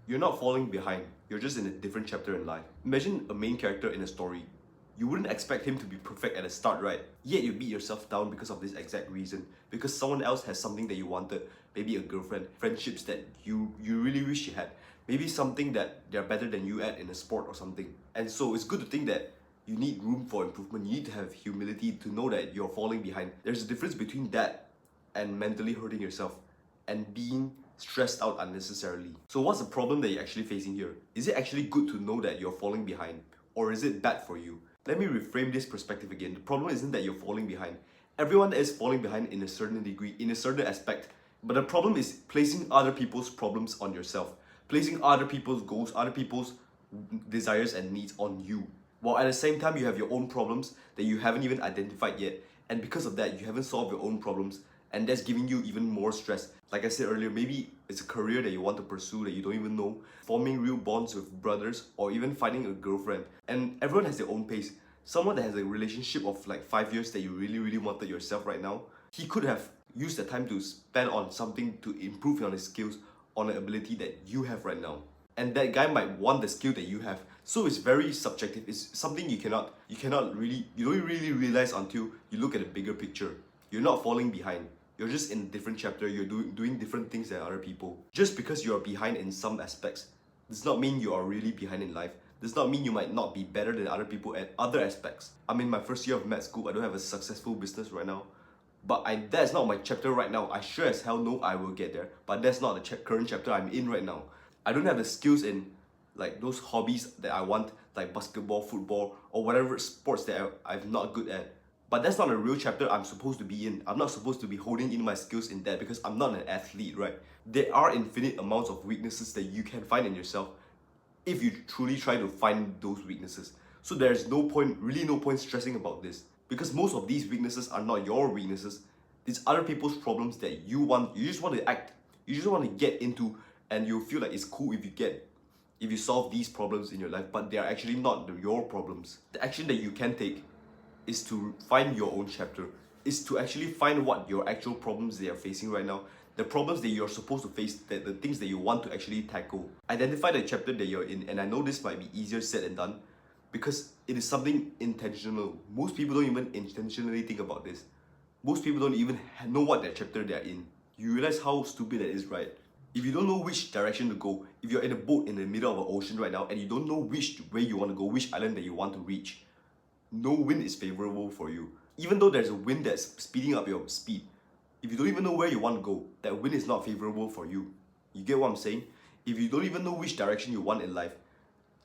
You're not falling behind, you're just in a different chapter in life. Imagine a main character in a story. You wouldn't expect him to be perfect at the start, right? Yet you beat yourself down because of this exact reason. Because someone else has something that you wanted. Maybe a girlfriend, friendships that you really wish you had. Maybe something that they're better than you at in a sport or something. And so it's good to think that you need room for improvement. You need to have humility to know that you're falling behind. There's a difference between that and mentally hurting yourself and being stressed out unnecessarily. So what's the problem that you're actually facing here? Is it actually good to know that you're falling behind? Or is it bad for you? Let me reframe this perspective again. The problem isn't that you're falling behind. Everyone is falling behind in a certain degree, in a certain aspect. But the problem is placing other people's problems on yourself. Placing other people's goals, other people's desires and needs on you. While at the same time you have your own problems that you haven't even identified yet. And because of that, you haven't solved your own problems. And that's giving you even more stress. Like I said earlier, maybe it's a career that you want to pursue that you don't even know, forming real bonds with brothers, or even finding a girlfriend. And everyone has their own pace. Someone that has a relationship of like 5 years that you really wanted yourself right now, he could have used the time to spend on something to improve on his skills, on the ability that you have right now. And that guy might want the skill that you have. So it's very subjective. It's something you don't really realize until you look at the bigger picture. You're not falling behind. You're just in a different chapter. You're doing different things than other people. Just because you're behind in some aspects does not mean you are really behind in life. Does not mean you might not be better than other people at other aspects. I'm in my first year of med school. I don't have a successful business right now. But that's not my chapter right now. I sure as hell know I will get there. But that's not the current chapter I'm in right now. I don't have the skills in like those hobbies that I want, like basketball, football, or whatever sports that I'm not good at. But that's not a real chapter I'm supposed to be in. I'm not supposed to be holding in my skills in that because I'm not an athlete, right? There are infinite amounts of weaknesses that you can find in yourself if you truly try to find those weaknesses. So there's really no point stressing about this. Because most of these weaknesses are not your weaknesses. It's other people's problems that you just want to act. You just want to get into, and you feel like it's cool if you solve these problems in your life, but they are actually not your problems. The action that you can take is to find your own chapter, is to actually find what your actual problems they are facing right now, the problems that you're supposed to face, the things that you want to actually tackle. Identify the chapter that you're in, and I know this might be easier said than done because it is something intentional. Most people don't even intentionally think about this. Most people don't even know what their chapter they're in. You realize how stupid that is, right? If you don't know which direction to go, if you're in a boat in the middle of an ocean right now and you don't know which way you want to go, which island that you want to reach, no wind is favorable for you. Even though there's a wind that's speeding up your speed, if you don't even know where you want to go, that wind is not favorable for you. You get what I'm saying? If you don't even know which direction you want in life,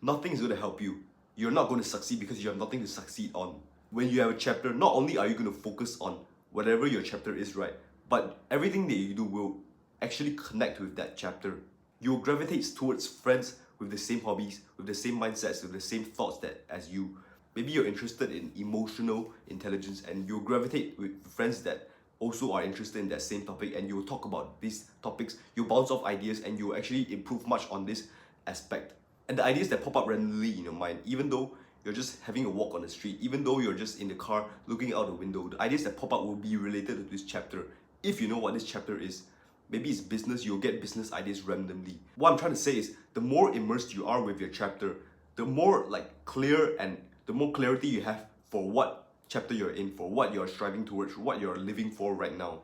nothing is going to help you. You're not going to succeed because you have nothing to succeed on. When you have a chapter, not only are you going to focus on whatever your chapter is, right, but everything that you do will actually connect with that chapter. You'll gravitate towards friends with the same hobbies, with the same mindsets, with the same thoughts as you. Maybe you're interested in emotional intelligence and you'll gravitate with friends that also are interested in that same topic, and you'll talk about these topics. You'll bounce off ideas and you'll actually improve much on this aspect. And the ideas that pop up randomly in your mind, even though you're just having a walk on the street, even though you're just in the car looking out the window, the ideas that pop up will be related to this chapter. If you know what this chapter is, maybe it's business, you'll get business ideas randomly. What I'm trying to say is, the more immersed you are with your chapter, the more clear and the more clarity you have for what chapter you're in, for what you're striving towards, what you're living for right now,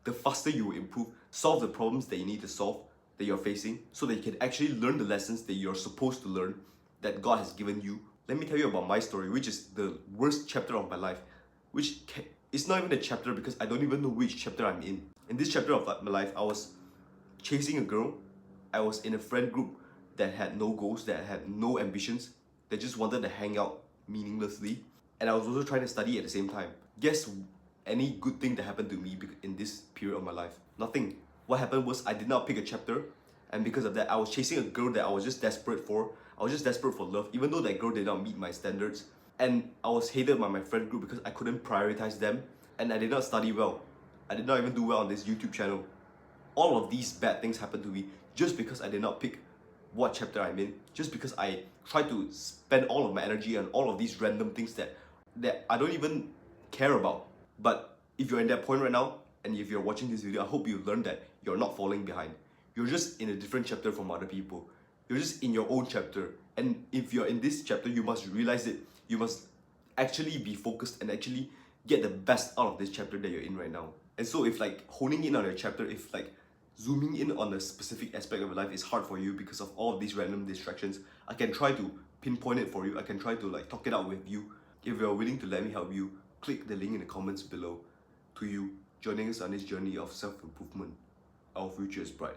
the faster you will improve, solve the problems that you need to solve, that you're facing, so that you can actually learn the lessons that you're supposed to learn, that God has given you. Let me tell you about my story, which is the worst chapter of my life, it's not even a chapter because I don't even know which chapter I'm in. In this chapter of my life, I was chasing a girl. I was in a friend group that had no goals, that had no ambitions, that just wanted to hang out meaninglessly. And I was also trying to study at the same time. Guess any good thing that happened to me in this period of my life? Nothing. What happened was I did not pick a chapter, and because of that, I was chasing a girl that I was just desperate for. I was just desperate for love, even though that girl did not meet my standards. And I was hated by my friend group because I couldn't prioritize them, and I did not study well. I did not even do well on this YouTube channel. All of these bad things happened to me just because I did not pick what chapter I'm in, just because I tried to spend all of my energy on all of these random things that I don't even care about. But if you're in that point right now, and if you're watching this video, I hope you learned that you're not falling behind. You're just in a different chapter from other people. You're just in your own chapter. And if you're in this chapter, you must realize it. You must actually be focused and actually get the best out of this chapter that you're in right now. And so if like honing in on your chapter, if like zooming in on a specific aspect of your life is hard for you because of all of these random distractions, I can try to pinpoint it for you. I can try to like talk it out with you. If you're willing to let me help you, click the link in the comments below to you joining us on this journey of self-improvement. Our future is bright.